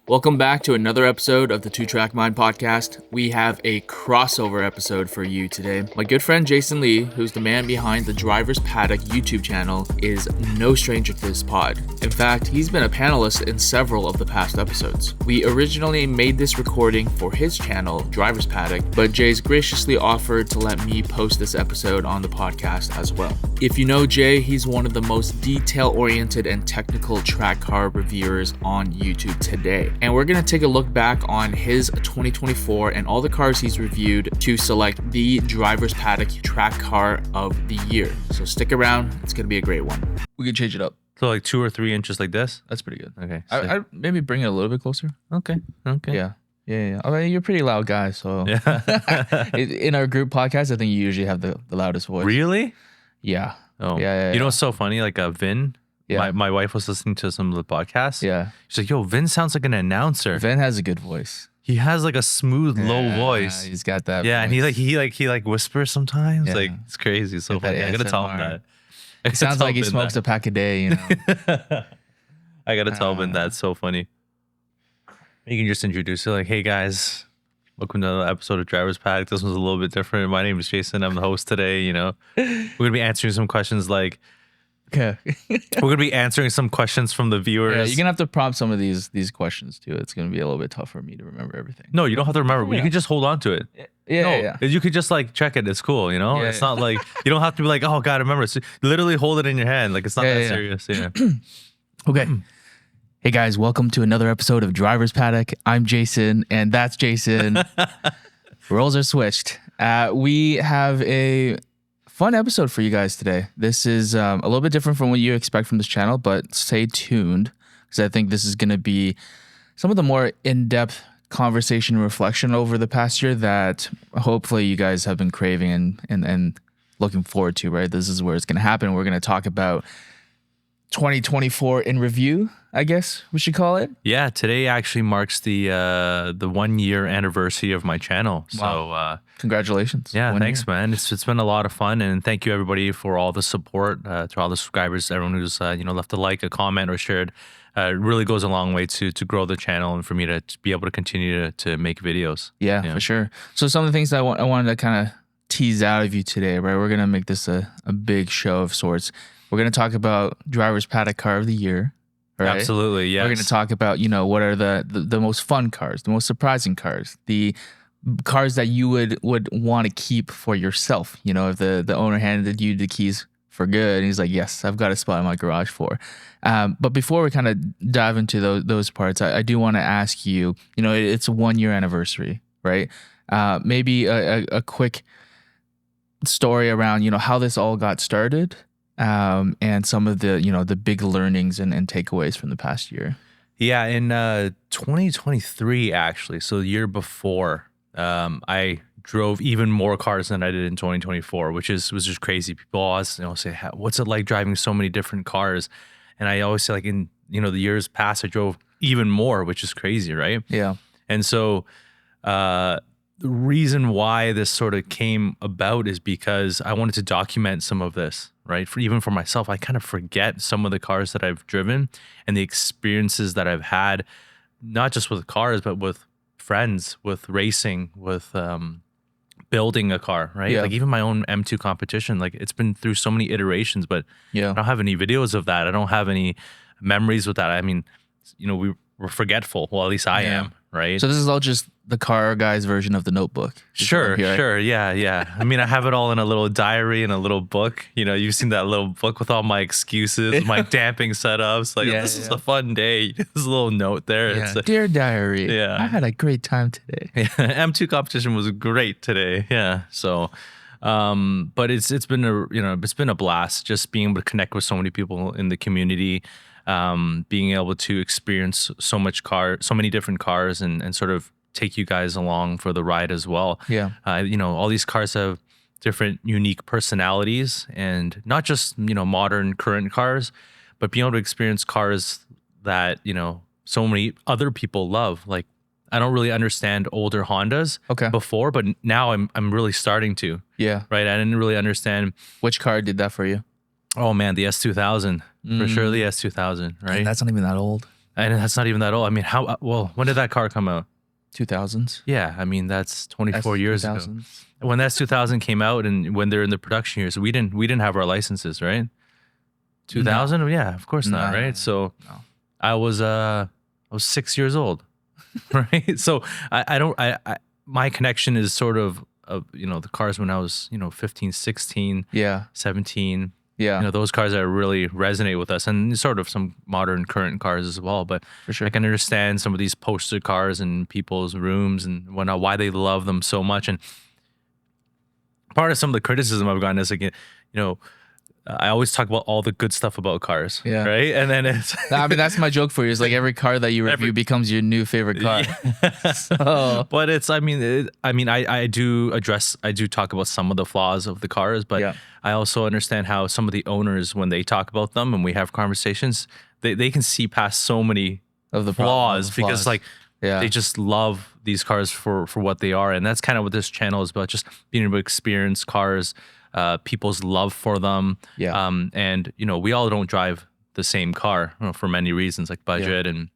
Welcome back to another episode of the Two Track Mind podcast. We have a crossover episode for you today. My good friend Jason Lee, who's the man behind the Driver's Paddock YouTube channel, is no stranger to this pod. In fact, he's been a panelist in several of the past episodes. We originally made this recording for his channel, Driver's Paddock, but Jay's graciously offered to let me post this episode on the podcast as well. If you know Jay, he's one of the most detail-oriented and technical track car reviewers on YouTube today. And we're going to take a look back on his 2024 and all the cars he's reviewed to select the Driver's Paddock track car of the year. So stick around. It's going to be a great one. We could change it up. So like 2 or 3 inches like this? That's pretty good. Okay. I maybe bring it a little bit closer. Okay. Yeah. I mean, you're a pretty loud guy, so Yeah. in our group podcast, I think you usually have the loudest voice. Really? Yeah. Oh. Yeah. You know what's so funny? Like Vin, Yeah. my wife was listening to some of the podcasts. Yeah. She's like, yo, Vin sounds like an announcer. Vin has a good voice. He has like a smooth, low Yeah, voice. He's got that. Yeah, and voice. he whispers sometimes. Yeah. Like it's crazy. It's so Get that funny. I gotta tell him ASMR. that. It sounds like he smokes a pack a day, you know. I gotta tell Vin that. It's so funny. You can just introduce it like, hey guys, welcome to another episode of Driver's Paddock. This one's a little bit different. My name is Jason. I'm the host today. You know, we're gonna be answering some questions like. Okay. We're gonna be answering some questions from the viewers. Yeah, you're gonna have to prompt some of these questions too. It's gonna be a little bit tough for me to remember everything. No, you don't have to remember. Yeah. You can just hold on to it. Yeah. You could just like check it. It's cool, you know? Yeah, It's yeah. not like you don't have to be like, oh God, remember. It's literally hold it in your hand. Like it's not Yeah, that yeah. serious. Yeah. Okay. Hey guys, welcome to another episode of Driver's Paddock. I'm Jason, and that's Jason. Roles are switched. We have a fun episode for you guys today. This is a little bit different from what you expect from this channel, but stay tuned because I think this is going to be some of the more in-depth conversation and reflection over the past year that hopefully you guys have been craving and looking forward to, right? This is where it's going to happen. We're going to talk about 2024 in review, I guess we should call it. Yeah, today actually marks the 1 year anniversary of my channel. So Congratulations. yeah, 1 thanks, year. man. It's been a lot of fun, and thank you everybody for all the support, to all the subscribers, everyone who's left a like, a comment, or shared. It really goes a long way to grow the channel and for me to be able to continue to make videos. Yeah, for sure. So some of the things I wanted to kind of tease out of you today, right? We're gonna make this a big show of sorts. We're gonna talk about Driver's Paddock Car of the Year. Right? Absolutely, yes. We're gonna talk about what are the most fun cars, the most surprising cars, the cars that you would want to keep for yourself. You know, if the owner handed you the keys for good, and he's like, yes, I've got a spot in my garage for. But before we kind of dive into those parts, I do want to ask you. You know, it's a 1 year anniversary, right? Maybe a quick story around how this all got started, and some of the big learnings and takeaways from the past year. Yeah, in 2023, actually, so the year before, I drove even more cars than I did in 2024, which was just crazy. People always say, what's it like driving so many different cars? And I always say, like, in the years past, I drove even more, which is crazy, right? Yeah. And so the reason why this sort of came about is because I wanted to document some of this, right? Even for myself, I kind of forget some of the cars that I've driven and the experiences that I've had, not just with cars, but with friends, with racing, with building a car, right? Yeah. Like even my own M2 competition, like it's been through so many iterations, but Yeah. I don't have any videos of that. I don't have any memories with that. I mean, we're forgetful. Well, at least I am, right? So this is all just the car guy's version of the Notebook. Sure. Yeah. I mean, I have it all in a little diary and a little book. You've seen that little book with all my excuses, my damping setups. Like, this is a fun day. There's a little note there. Yeah. It's like, Dear diary, Yeah. I had a great time today. M2 competition was great today. Yeah. So, but it's been a blast just being able to connect with so many people in the community, being able to experience so many different cars and sort of take you guys along for the ride as well. Yeah. All these cars have different unique personalities, and not just, modern current cars, but being able to experience cars that, so many other people love. Like, I don't really understand older Hondas before, but now I'm really starting to. Yeah. Right? I didn't really understand. Which car did that for you? Oh man, the S2000. For sure the S2000, right? And that's not even that old. And that's not even that old. I mean, when did that car come out? 2000s. Yeah, I mean that's 24 That's years ago. 2000s. When that 2000 came out, and when they're in the production years, we didn't have our licenses, right? 2000, yeah, of course not, No, right? So no. I was 6 years old, right? So I don't my connection is sort of the cars when I was 15, 16, Yeah. 17. Yeah. Those cars that really resonate with us, and sort of some modern current cars as well. But For sure. I can understand some of these poster cars in people's rooms and whatnot, why they love them so much. And part of some of the criticism I've gotten is like, I always talk about all the good stuff about cars, Yeah. right? And then it's I mean, that's my joke for you. Is like every car that you review becomes your new favorite car. Yeah. So, But it's, I do talk about some of the flaws of the cars, but Yeah. I also understand how some of the owners, when they talk about them and we have conversations, they can see past so many of the flaws, the because like yeah. they just love these cars for what they are. And that's kind of what this channel is about, just being able to experience cars, people's love for them. Yeah. And we all don't drive the same car, for many reasons, like budget and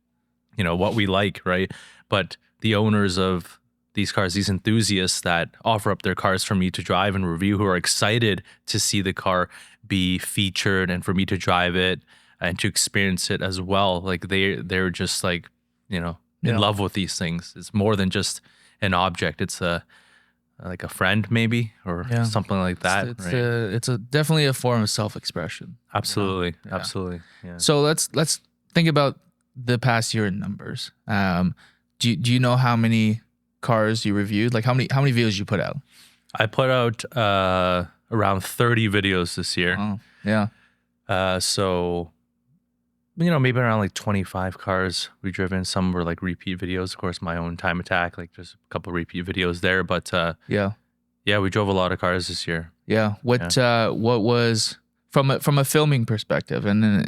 what we like, right? But the owners of these cars, these enthusiasts that offer up their cars for me to drive and review, who are excited to see the car be featured and for me to drive it and to experience it as well, like they're just like in love with these things. It's more than just an object. It's like a friend, maybe, or something like that. It's definitely a form of self-expression. Absolutely. Yeah. Absolutely. Yeah. So let's think about the past year in numbers. Do you know how many cars you reviewed? Like how many videos you put out? I put out around 30 videos this year. Oh, yeah. So maybe around like 25 cars we driven. Some were like repeat videos. Of course, my own time attack, like just a couple repeat videos there. But Yeah. we drove a lot of cars this year. Yeah. What was from a filming perspective and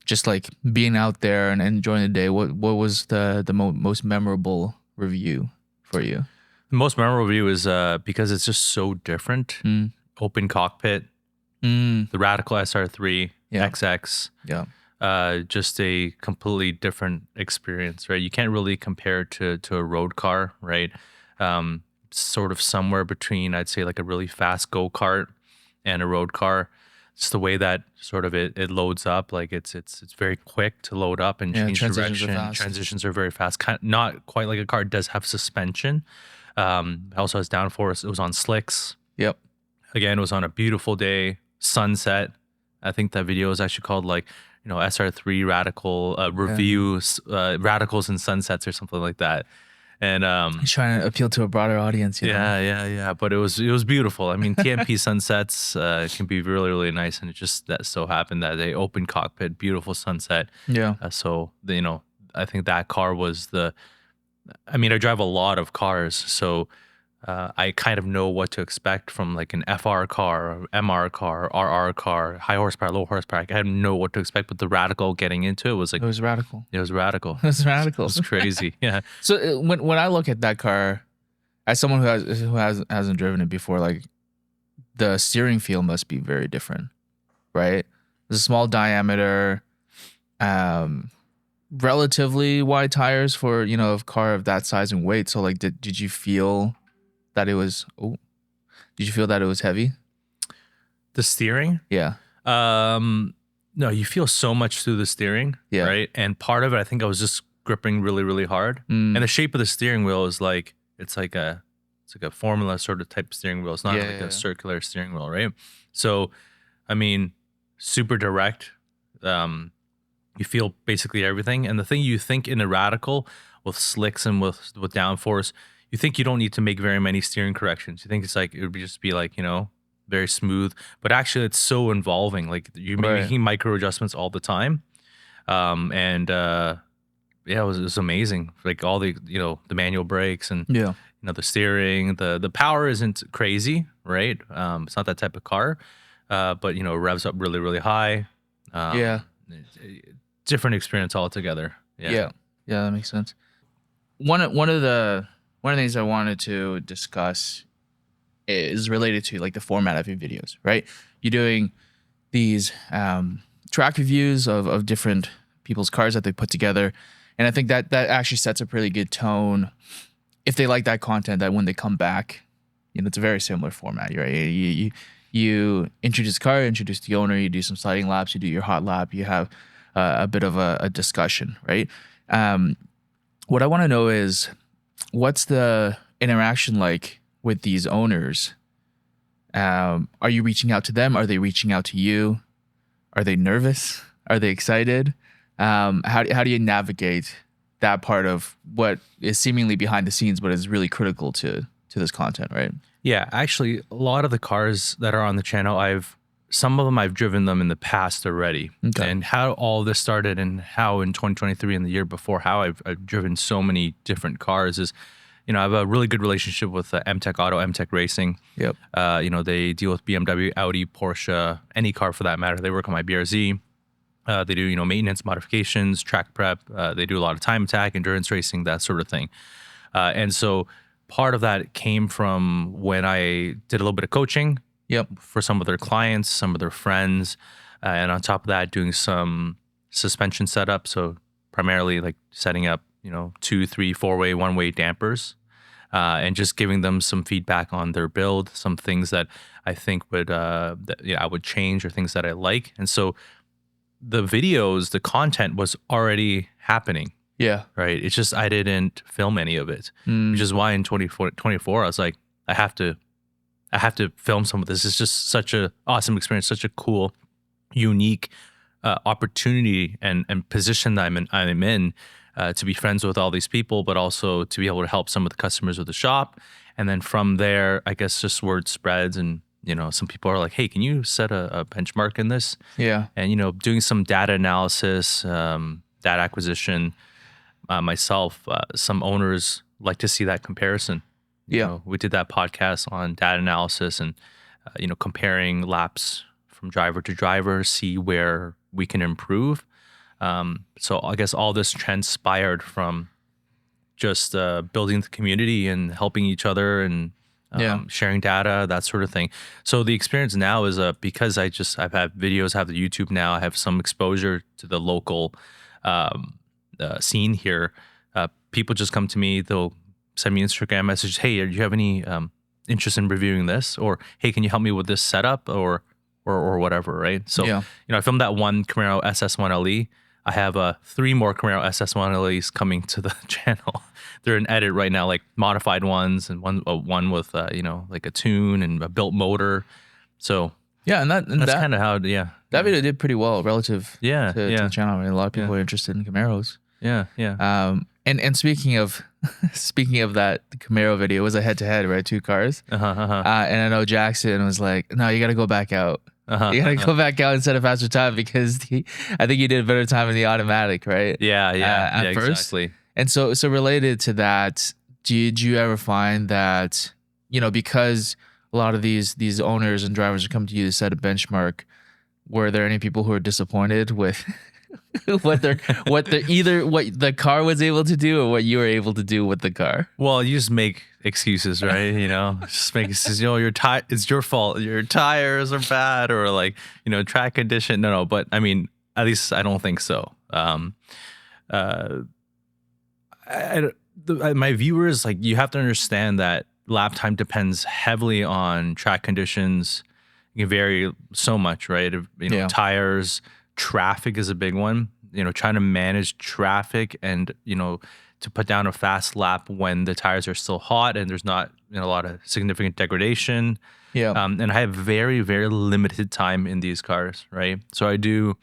just like being out there and enjoying the day, what was the most memorable review for you? The most memorable review is because it's just so different. Open cockpit, the Radical SR3 XX. Yeah. Just a completely different experience, right? You can't really compare it to a road car, right? Sort of somewhere between, I'd say, like a really fast go-kart and a road car. Just the way that sort of it loads up, like it's very quick to load up and change direction. Transitions are very fast. Not quite like a car. It does have suspension. It also has downforce. It was on slicks. Yep. Again, it was on a beautiful day, sunset. I think that video is actually called like SR3 Radical reviews, radicals and sunsets or something like that. And he's trying to appeal to a broader audience. Yeah. But it was beautiful. I mean, TMP sunsets can be really, really nice, and it just that so happened that they open cockpit, beautiful sunset. Yeah. So I think that car was I drive a lot of cars, so I kind of know what to expect from like an FR car, or MR car, RR car, high horsepower, low horsepower. I kind of know what to expect, but the Radical getting into it was like... It was radical. It was radical. It was radical. It was crazy. Yeah. So when I look at that car, as someone who hasn't driven it before, like the steering feel must be very different, right? It's a small diameter, relatively wide tires for a car of that size and weight. So like, did you feel that it was? Did you feel that it was heavy? The steering? Yeah. No, you feel so much through the steering, right? And part of it, I think I was just gripping really, really hard. And the shape of the steering wheel is like it's like a formula sort of type steering wheel. It's not like a circular steering wheel, right? So, super direct. You feel basically everything. And the thing you think in a Radical with slicks and with downforce, you think you don't need to make very many steering corrections. You think it's like it would just be like very smooth, but actually it's so involving. Like you're making micro adjustments all the time, it was amazing. Like all the the manual brakes and the steering, the power isn't crazy, right? It's not that type of car, but it revs up really, really high. Different experience altogether. Yeah, that makes sense. One of the things I wanted to discuss is related to like the format of your videos, right? You're doing these track reviews of different people's cars that they put together. And I think that actually sets a pretty good tone if they like that content, that when they come back, it's a very similar format, right? You introduce the car, introduce the owner, you do some sliding laps, you do your hot lap, you have a bit of a discussion, right? What I want to know is, what's the interaction like with these owners? Are you reaching out to them? Are they reaching out to you? Are they nervous? Are they excited? How do you navigate that part of what is seemingly behind the scenes, but is really critical to this content, right? Yeah, actually, a lot of the cars that are on the channel, some of them I've driven them in the past already. Okay. And how all this started, and how in 2023 and the year before, how I've driven so many different cars is, I have a really good relationship with MTech Auto, MTech Racing. Yep. They deal with BMW, Audi, Porsche, any car for that matter. They work on my BRZ. They do, maintenance, modifications, track prep. They do a lot of time attack, endurance racing, that sort of thing. And so part of that came from when I did a little bit of coaching. Yep. For some of their clients, some of their friends. And on top of that, doing some suspension setup. So primarily like setting up, 2, 3, 4-way, one-way dampers. And just giving them some feedback on their build, some things that I think I would change, or things that I like. And so the videos, the content was already happening. Yeah. Right. It's just I didn't film any of it, which is why in 2024 I was like, I have to film some of this. It's just such an awesome experience, such a cool, unique opportunity and position that I'm in to be friends with all these people, but also to be able to help some of the customers of the shop. And then from there, I guess just word spreads, and some people are like, hey, can you set a benchmark in this? Yeah. And doing some data analysis, data acquisition. Myself, some owners like to see that comparison. We did that podcast on data analysis and, comparing laps from driver to driver, see where we can improve. So I guess all this transpired from just building the community and helping each other and sharing data, that sort of thing. So the experience now is because I've had videos, I have the YouTube now, I have some exposure to the local scene here. People just come to me, they'll send me Instagram message, hey, do you have any interest in reviewing this? Or hey, can you help me with this setup or whatever, right? So I filmed that one Camaro SS1 LE. I have 3 more Camaro SS1 LEs coming to the channel. They're in edit right now, like modified ones, and one with like a tune and a built motor. So yeah, and that's kind of how that video did pretty well relative to the channel. I mean, a lot of people are interested in Camaros. Yeah. And speaking of that, the Camaro video was a head-to-head, right? 2 cars. And I know Jackson was like, no, you got to go back out. You got to go back out and set a faster time, because I think you did a better time in the automatic, right? Yeah, first. Exactly. And so related to that, did you ever find that, because a lot of these owners and drivers are coming to you to set a benchmark, were there any people who were disappointed with what the car was able to do, or what you were able to do with the car? Well, you just make excuses, right? Just make excuses. It's your fault. Your tires are bad, or like, track condition. No, but I mean, at least I don't think so. My viewers, like, you have to understand that lap time depends heavily on track conditions. It can vary so much, right? Tires, traffic is a big one. Trying to manage traffic and, to put down a fast lap when the tires are still hot and there's not a lot of significant degradation. Yeah. And I have very, very limited time in these cars, right? So I do,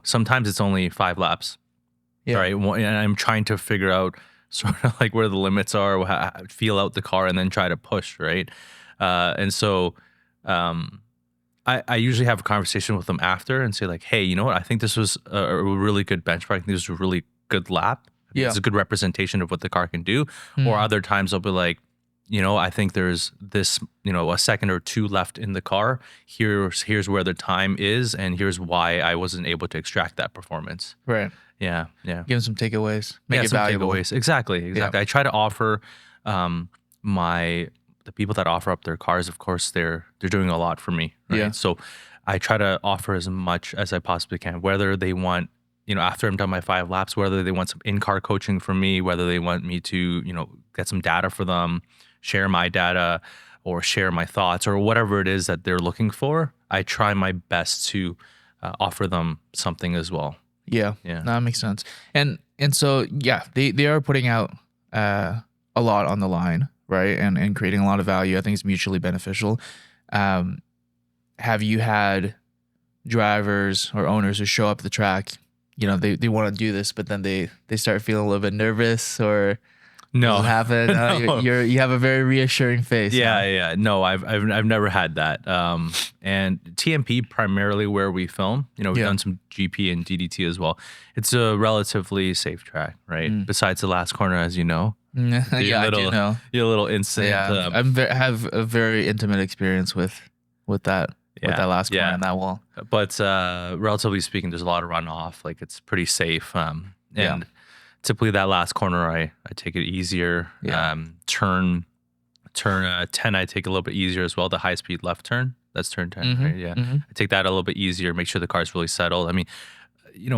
sometimes it's only 5 laps, right? And I'm trying to figure out sort of like where the limits are, feel out the car, and then try to push, right? And so I usually have a conversation with them after and say like, hey, you know what? I think this was a really good benchmark. I think this was a really good lap. It's a good representation of what the car can do. Or other times I'll be like, I think there's this, a second or 2 left in the car. Here's where the time is, and here's why I wasn't able to extract that performance. Right. Yeah. Give them some takeaways. Make it some valuable. Takeaways. Exactly. Yeah. I try to offer the people that offer up their cars, of course, they're doing a lot for me. Right? Yeah. So I try to offer as much as I possibly can, whether they want after I'm done my 5 laps, whether they want some in-car coaching from me, whether they want me to, get some data for them, share my data or share my thoughts or whatever it is that they're looking for, I try my best to offer them something as well. Yeah. Yeah. That makes sense. And so, yeah, they are putting out a lot on the line, right? And creating a lot of value. I think it's mutually beneficial. Have you had drivers or owners who show up at the track, they want to do this, but then they start feeling a little bit nervous or No, does it happen? No. You have a very reassuring face. Yeah. No, I've never had that. And TMP primarily where we film. We've done some GP and DDT as well. It's a relatively safe track, right? Besides the last corner, as you know. Yeah, I do know. Your little incident. Yeah, have a very intimate experience with that. With that last corner and that wall. But relatively speaking, there's a lot of runoff. Like it's pretty safe. And typically that last corner, I take it easier. Yeah. Turn 10, I take a little bit easier as well. The high speed left turn, that's turn 10, right? Yeah. I take that a little bit easier, make sure the car's really settled. I mean,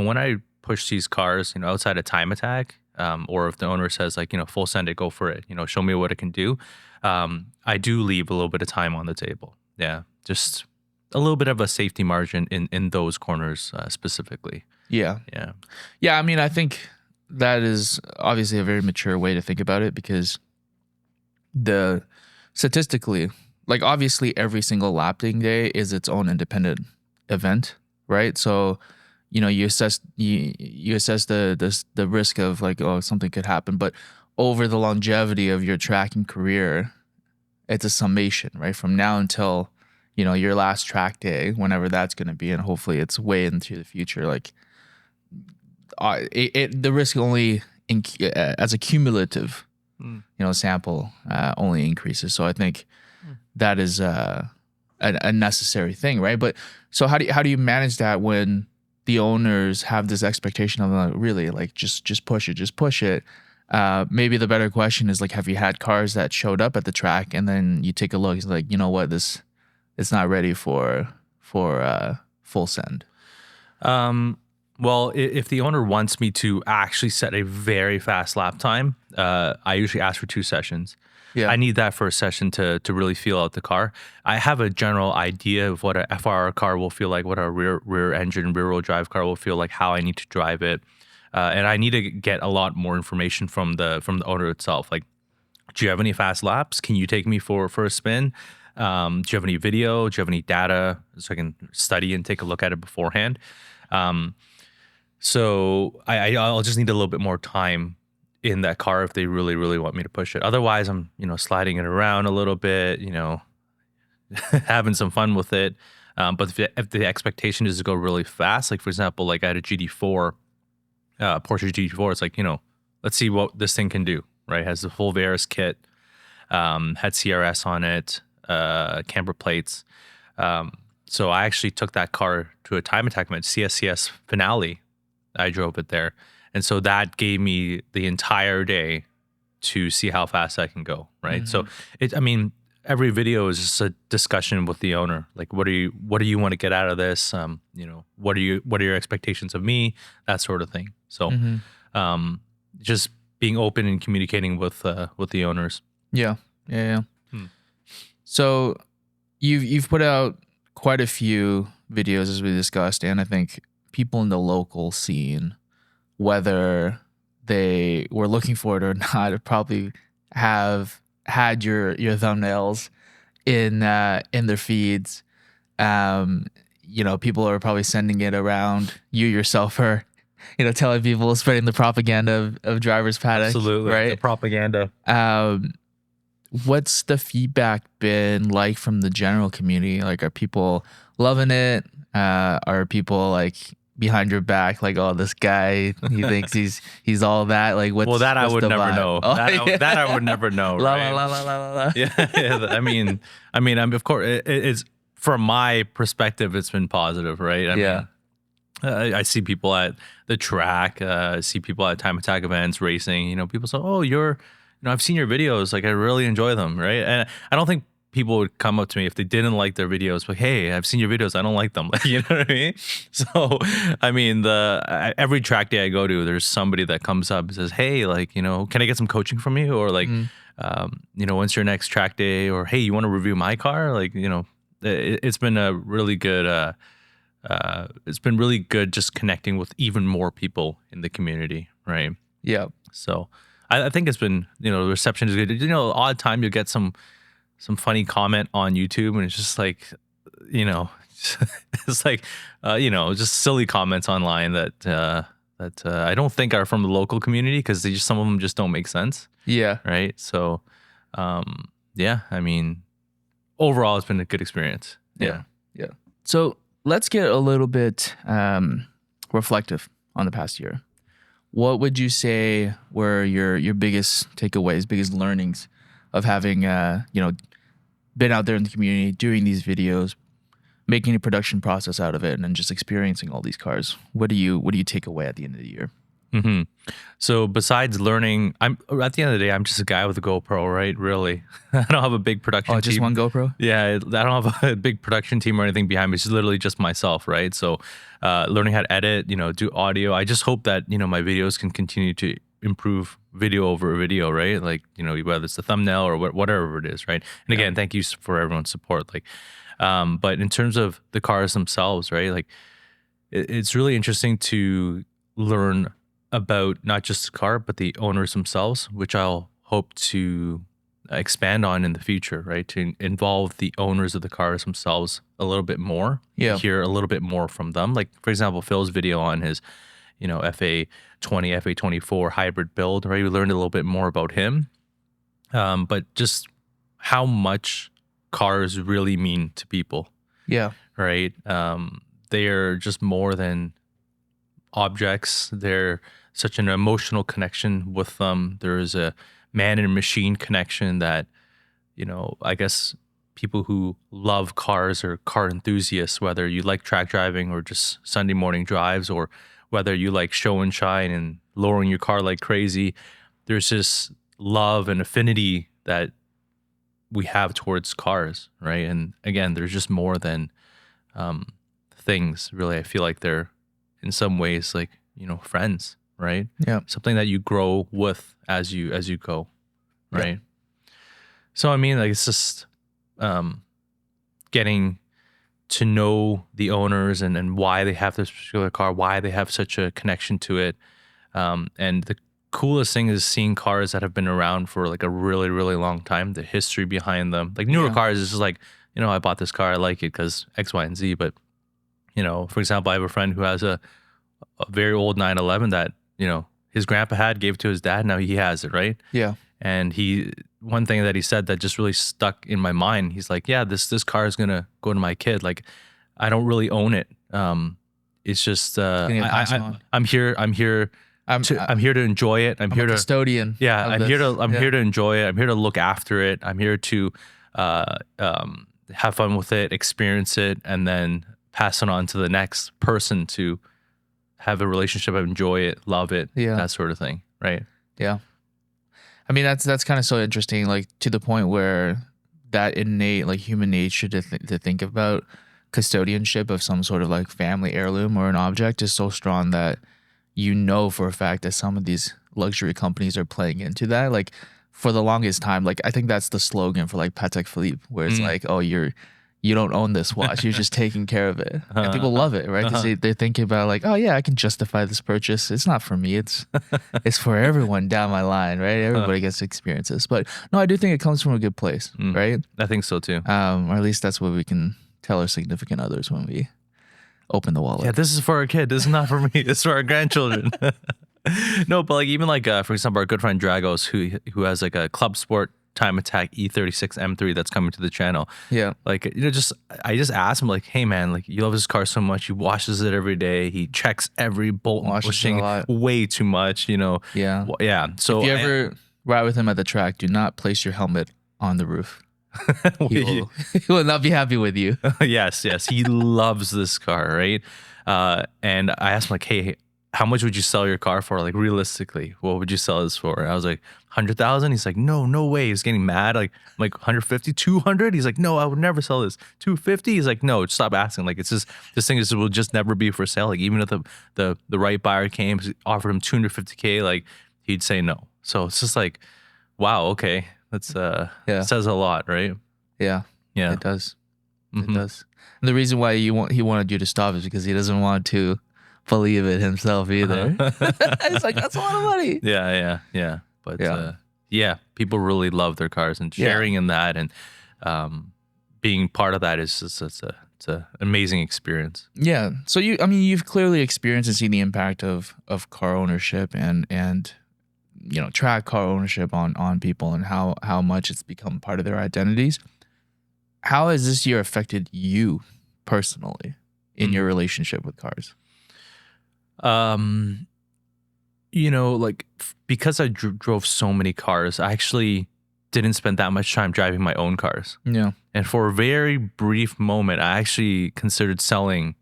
when I push these cars, outside of time attack, or if the owner says like, full send it, go for it, show me what it can do. I do leave a little bit of time on the table. Yeah. Just a little bit of a safety margin in those corners specifically. Yeah. Yeah. Yeah. I mean, I think that is obviously a very mature way to think about it because statistically, like obviously every single lapping day is its own independent event, right? So, you assess the risk of like, oh, something could happen, but over the longevity of your tracking career, it's a summation, right? From now until your last track day, whenever that's going to be, and hopefully it's way into the future. Like, the risk only as a cumulative, sample only increases. So I think that is a necessary thing, right? But so how do you manage that when the owners have this expectation of like, really like just push it? Maybe the better question is like, have you had cars that showed up at the track and then you take a look, it's like, what, it's not ready for full send. Well, if the owner wants me to actually set a very fast lap time, I usually ask for 2 sessions. Yeah. I need that for a session to really feel out the car. I have a general idea of what a FR car will feel like, what a rear engine, rear wheel drive car will feel like, how I need to drive it. And I need to get a lot more information from the owner itself. Like, do you have any fast laps? Can you take me for a spin? Do you have any video? Do you have any data so I can study and take a look at it beforehand? So I'll just need a little bit more time in that car if they really, really want me to push it. Otherwise, I'm, sliding it around a little bit, having some fun with it. But if the expectation is to go really fast, like for example, like I had a GD4, Porsche GT4, it's like, let's see what this thing can do, right? It has the full Varus kit, had CRS on it, camber plates. So I actually took that car to a time attack match, CSCS finale. I drove it there. And so that gave me the entire day to see how fast I can go, right? So every video is just a discussion with the owner. Like, what do you want to get out of this? What are your expectations of me? That sort of thing. So, just being open and communicating with the owners. Yeah. So you've put out quite a few videos as we discussed, and I think people in the local scene, whether they were looking for it or not, probably have had your thumbnails in their feeds. People are probably sending it around. You yourself are, telling people, spreading the propaganda of Driver's Paddock. Absolutely, right? The propaganda. What's the feedback been like from the general community? Like, are people loving it? Are people like behind your back, like, oh, this guy, he thinks he's all that? Like, what's I would never vibe? know. Oh, that I would never know. La, right? la, la, la, la, la. Yeah. I mean, of course, it's from my perspective, it's been positive, right? I mean, I see people at the track, I see people at time attack events, racing. People say, "Oh, I've seen your videos. Like, I really enjoy them." Right? And I don't think people would come up to me if they didn't like their videos, like, hey, I've seen your videos, I don't like them. Like, you know what I mean? So, I mean, every track day I go to, there's somebody that comes up and says, hey, like, you know, can I get some coaching from you? Or like, you know, when's your next track day? Or, hey, you want to review my car? Like, you know, it's been a really good, it's been really good just connecting with even more people in the community, right? Yeah. So I think it's been, you know, the reception is good. You know, odd time you'll get some funny comment on YouTube, and it's just like, you know, it's like, you know, just silly comments online that I don't think are from the local community, because some of them just don't make sense. Yeah. Right. So, yeah, I mean, overall, it's been a good experience. Yeah. Yeah. So let's get a little bit reflective on the past year. What would you say were your biggest takeaways, biggest learnings of having, you know, been out there in the community, doing these videos, making a production process out of it, and then just experiencing all these cars? What do you take away at the end of the year? Mm-hmm. So besides learning, I'm at the end of the day, I'm just a guy with a GoPro, right? Really, I don't have a big production team. Just one GoPro? Yeah, I don't have a big production team or anything behind me. It's literally just myself, right? So, learning how to edit, you know, do audio. I just hope that, you know, my videos can continue to improve video over video, right? Like, you know, whether it's the thumbnail or whatever it is, right? And again, thank you for everyone's support. Like, but in terms of the cars themselves, right? Like, it's really interesting to learn about not just the car, but the owners themselves, which I'll hope to expand on in the future, right? To involve the owners of the cars themselves a little bit more. Yeah. Hear a little bit more from them. Like, for example, Phil's video on his, you know, FA20, FA24 hybrid build, right? We learned a little bit more about him. But just how much cars really mean to people. Yeah. Right? They are just more than objects. They're such an emotional connection with them. There is a man and machine connection that, you know, I guess people who love cars or car enthusiasts, whether you like track driving or just Sunday morning drives, or whether you like show and shine and lowering your car like crazy, there's this love and affinity that we have towards cars, right? And again, there's just more than things, really. I feel like they're in some ways like, you know, friends, right? Yeah. Something that you grow with as you go, right? Yeah. So I mean, like, it's just getting to know the owners and why they have this particular car, why they have such a connection to it. And the coolest thing is seeing cars that have been around for like a really, really long time, the history behind them. Like newer cars is just like, you know, I bought this car, I like it because X, Y, and Z. But, you know, for example, I have a friend who has a very old 911 that, you know, his grandpa had, gave to his dad. Now he has it, right? Yeah. And one thing that he said that just really stuck in my mind, he's like, yeah, this car is going to go to my kid. Like, I don't really own it. It's just, I'm here to enjoy it. I'm here a custodian. Yeah. I'm here to enjoy it. I'm here to look after it. I'm here to, have fun with it, experience it, and then pass it on to the next person to have a relationship, enjoy it, love it, that sort of thing, right? Yeah. I mean, that's kind of so interesting, like to the point where that innate, like human nature to think about custodianship of some sort of like family heirloom or an object is so strong that you know for a fact that some of these luxury companies are playing into that. Like for the longest time, like I think that's the slogan for like Patek Philippe, where it's like, oh, you don't own this watch, you're just taking care of it. And people love it, right? Because they're thinking about like, oh yeah, I can justify this purchase. It's not for me. It's for everyone down my line, right? Everybody gets to experience this. But no, I do think it comes from a good place, right? I think so too. Or at least that's what we can tell our significant others when we open the wallet. Yeah, this is for our kid. This is not for me. This is for our grandchildren. No, but like even like for example, our good friend Dragos, who has like a Club Sport Time Attack E36 M3 that's coming to the channel. Yeah. Like, you know, I just asked him like, hey man, like you love this car so much, he washes it every day, he checks every bolt and bushing way too much, you know. Yeah. Yeah. So if you ever ride with him at the track, do not place your helmet on the roof. He will not be happy with you. Yes. He loves this car, right? And I asked him like, hey, how much would you sell your car for? Like realistically, what would you sell this for? And I was like, 100,000. He's like, no way. He's getting mad. Like, I'm like 150, 200. He's like, no, I would never sell this. 250. He's like, no, stop asking. Like, it's just, this thing will just never be for sale. Like, even if the right buyer came, offered him 250K, like he'd say no. So it's just like, wow, okay. That's says a lot, right? Yeah. Yeah. It does. Mhm. It does. And the reason why he wanted you to stop is because he doesn't want to believe it himself either. It's like, that's a lot of money. Yeah. But yeah, people really love their cars, and sharing in that and being part of that is just it's an amazing experience. Yeah. So you've clearly experienced and seen the impact of car ownership and track car ownership on people, and how much it's become part of their identities. How has this year affected you personally in your relationship with cars? Because I drove so many cars, I actually didn't spend that much time driving my own cars. Yeah. And for a very brief moment, I actually considered selling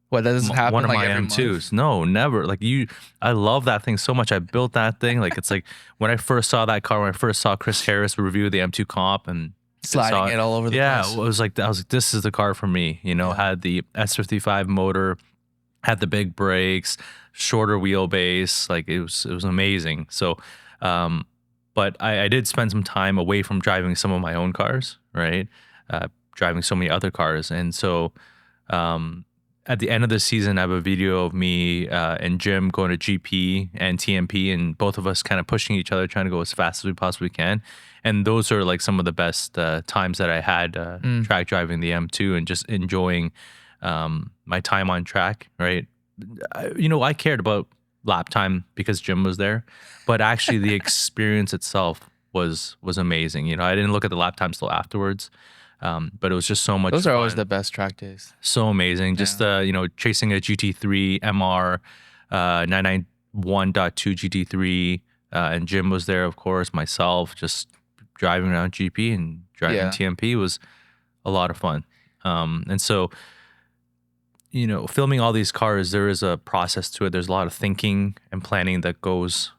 What, that doesn't happen one of like my every M2s. month? No, never. Like I love that thing so much. I built that thing. Like, it's like when I first saw that car, when I first saw Chris Harris review the M2 Comp and Sliding it all over the place. I was like, this is the car for me. Had the S55 motor, had the big brakes, shorter wheelbase. Like, it was amazing. So, but I did spend some time away from driving some of my own cars, right? Driving so many other cars. And so, at the end of the season, I have a video of me and Jim going to GP and TMP, and both of us kind of pushing each other, trying to go as fast as we possibly can. And those are like some of the best times that I had track driving the M2 and just enjoying my time on track, right? I cared about lap time because Jim was there, but actually the experience itself was amazing. I didn't look at the lap times till afterwards. But it was just so much Those are fun. always the best track days. So amazing. Just chasing a GT3 MR 991.2 GT3, and Jim was there, of course, myself, just driving around GP and driving TMP was a lot of fun. And so, filming all these cars, there is a process to it. There's a lot of thinking and planning that goes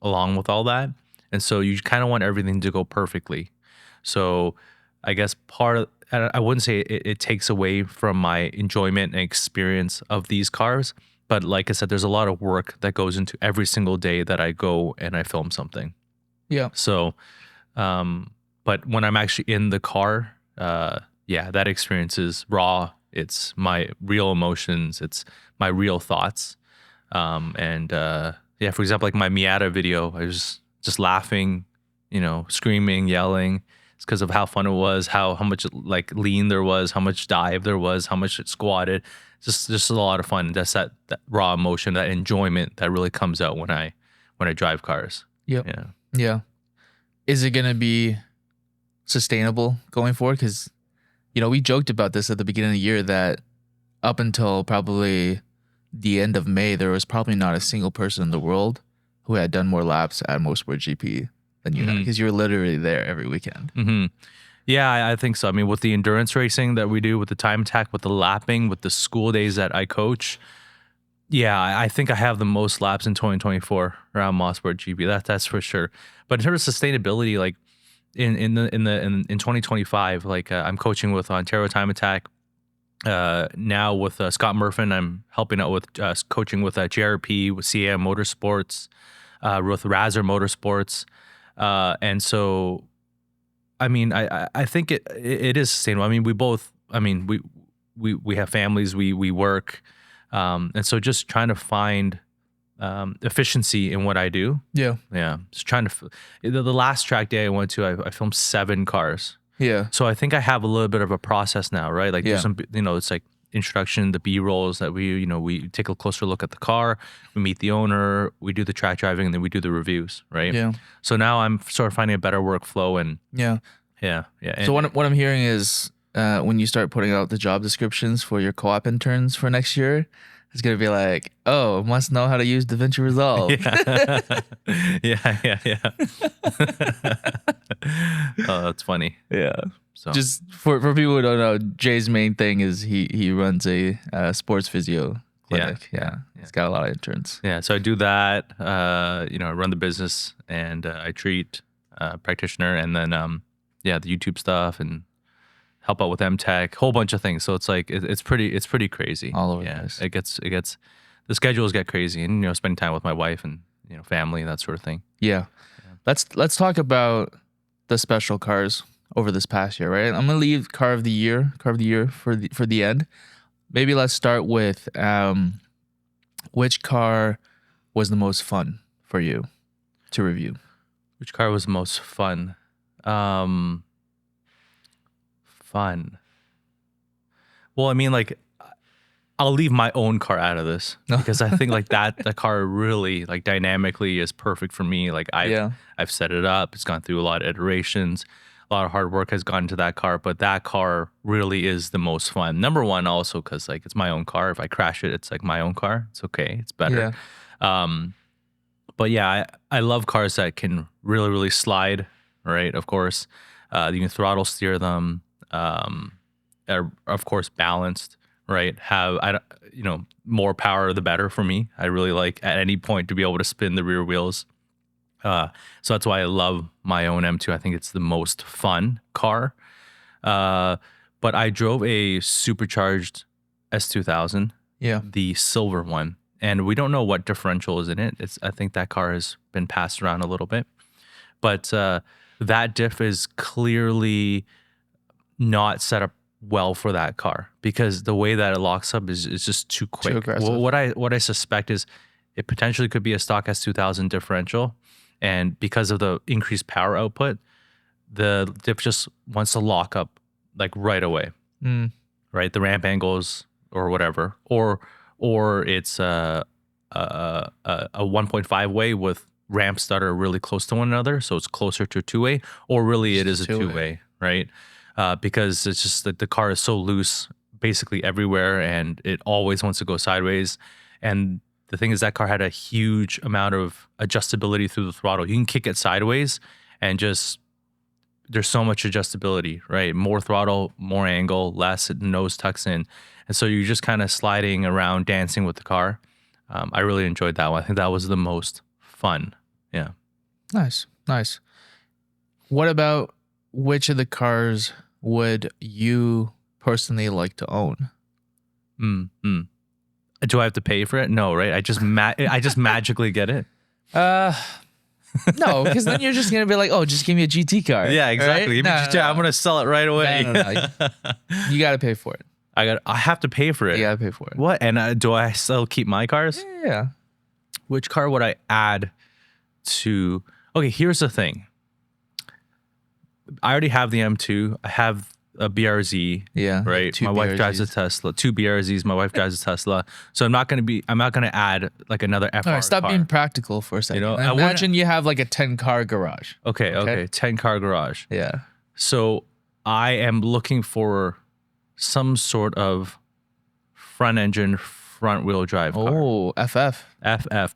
along with all that. And so you kind of want everything to go perfectly. So I guess I wouldn't say it takes away from my enjoyment and experience of these cars, but like I said, there's a lot of work that goes into every single day that I go and I film something. Yeah. So, but when I'm actually in the car, that experience is raw. It's my real emotions. It's my real thoughts. For example, like my Miata video, I was just laughing, screaming, yelling. It's because of how fun it was, how much like lean there was, how much dive there was, how much it squatted. Just a lot of fun. That's that raw emotion, that enjoyment that really comes out when I drive cars. Yep. Yeah. Yeah. Is it going to be sustainable going forward? Because, we joked about this at the beginning of the year that up until probably the end of May, there was probably not a single person in the world who had done more laps at Motorsport GP than you have, because you're literally there every weekend. Mm-hmm. Yeah, I think so. I mean, with the endurance racing that we do, with the time attack, with the lapping, with the school days that I coach, I think I have the most laps in 2024 around Motorsport GP. That's for sure. But in terms of sustainability, like in 2025, like I'm coaching with Ontario Time Attack. Now with Scott Murphin, I'm helping out with coaching with JRP, with CAM Motorsports, with Razor Motorsports. And so, I mean, I think it is sustainable. I mean, we have families, we work. And so just trying to find efficiency in what I do. Yeah. Just trying to, the last track day I went to, I filmed 7 cars. Yeah. So I think I have a little bit of a process now, right? Like there's some, it's like introduction, the B-rolls that we take a closer look at the car, we meet the owner, we do the track driving, and then we do the reviews, right? Yeah. So now I'm sort of finding a better workflow and yeah. So what I'm hearing is when you start putting out the job descriptions for your co-op interns for next year, it's gonna be like, oh, must know how to use DaVinci Resolve. Yeah. Oh, that's funny. Yeah. So just for people who don't know, Jay's main thing is he runs a sports physio clinic. Yeah. It's got a lot of interns. Yeah, so I do that. I run the business and I treat practitioner, and then the YouTube stuff and help out with MTech, whole bunch of things. So it's like it's pretty crazy. All over the place. It gets the schedules get crazy, and spending time with my wife and family, that sort of thing. Yeah. Let's talk about the special cars over this past year, right? I'm gonna leave car of the year for the end. Maybe let's start with which car was the most fun for you to review? Which car was the most fun? Fun. Well, I mean, like, I'll leave my own car out of this because I think like the car really like dynamically is perfect for me. Like I've set it up. It's gone through a lot of iterations. A lot of hard work has gone into that car, but that car really is the most fun. Number one, also because like it's my own car. If I crash it, it's like my own car. It's okay. It's better. Yeah. But yeah, I love cars that can really, really slide. Right. Of course, you can throttle steer them. Are of course balanced. Right. Have more power the better for me. I really like at any point to be able to spin the rear wheels. So that's why I love my own M2. I think it's the most fun car. But I drove a supercharged S2000, the silver one, and we don't know what differential is in it. I think that car has been passed around a little bit, but that diff is clearly not set up well for that car because the way that it locks up is just too quick. Too aggressive. What I suspect is it potentially could be a stock S2000 differential. And because of the increased power output, the diff just wants to lock up like right away, right? The ramp angles or whatever, or it's a 1.5 way with ramps that are really close to one another, so it's closer to a 2-way, or really it is a 2-way, right? Because it's just that the car is so loose basically everywhere, and it always wants to go sideways. And the thing is, that car had a huge amount of adjustability through the throttle. You can kick it sideways and just, there's so much adjustability, right? More throttle, more angle, less nose tucks in. And so you're just kind of sliding around, dancing with the car. I really enjoyed that one. I think that was the most fun. Yeah. Nice. What about which of the cars would you personally like to own? Do I have to pay for it? No, right? I just magically get it. No, because then you're just gonna be like, oh, just give me a GT car. Yeah, exactly. Right? I'm gonna sell it right away. No. You gotta pay for it. I have to pay for it. You gotta pay for it. What? And do I still keep my cars? Yeah. Which car would I add to? Okay, here's the thing. I already have the M2. I have a BRZ. Yeah. Right. My wife drives a Tesla. 2 BRZs. My wife drives a Tesla. So I'm not gonna add like another FR. All right, stop car. being practical for a second. I Imagine you have like a 10-car garage. Okay. 10-car garage. Yeah. So I am looking for some sort of front engine, front wheel drive car. Oh, FF.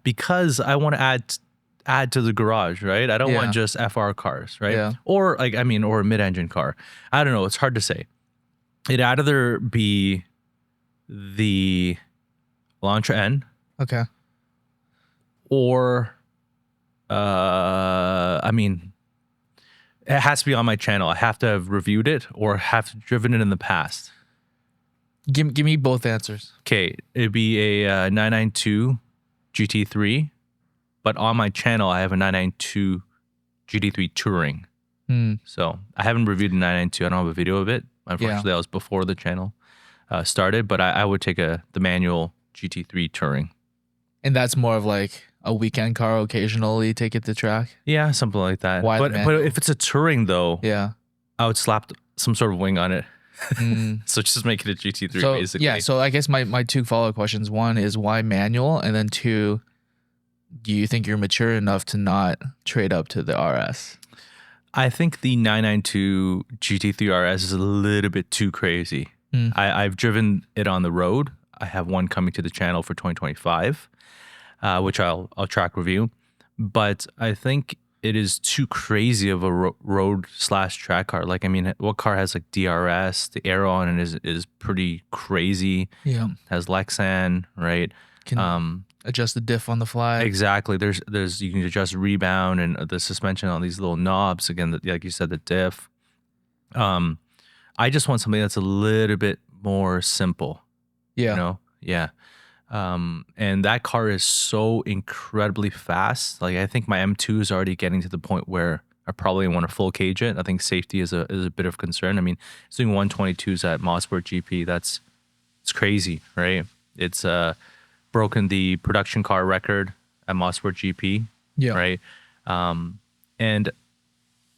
Because I want to add to the garage, right? I don't want just FR cars, right? Yeah. Or or a mid-engine car. I don't know. It's hard to say. It'd either be the Elantra N. Okay. Or, it has to be on my channel. I have to have reviewed it or have driven it in the past. Give me both answers. Okay, it'd be a 992 GT3, but on my channel I have a 992 GT3 Touring. So I haven't reviewed the 992. I don't have a video of it. Unfortunately, that was before the channel started. But I would take the manual GT3 Touring. And that's more of like a weekend car, occasionally take it to track. Yeah, something like that. Why but if it's a Touring though, I would slap some sort of wing on it. So just make it a GT3 basically. Yeah, so I guess my two follow-up questions. One is why manual? And then two, do you think you're mature enough to not trade up to the RS? I think the 992 GT3 RS is a little bit too crazy. I've driven it on the road. I have one coming to the channel for 2025, which I'll track review. But I think it is too crazy of a road / track car. Like, I mean, what car has like DRS? The aero on it is pretty crazy. Yeah. Has Lexan, right? Can adjust the diff on the fly. Exactly. There's you can adjust rebound and the suspension on these little knobs. Again, like you said, the diff. I just want something that's a little bit more simple. Yeah. You know? Yeah. And that car is so incredibly fast. Like, I think my M2 is already getting to the point where I probably want to full cage it. I think safety is a bit of concern. I mean, it's doing 122s at Mosport GP. It's crazy, right? It's broken the production car record at Mosport GP. Yeah. Right. And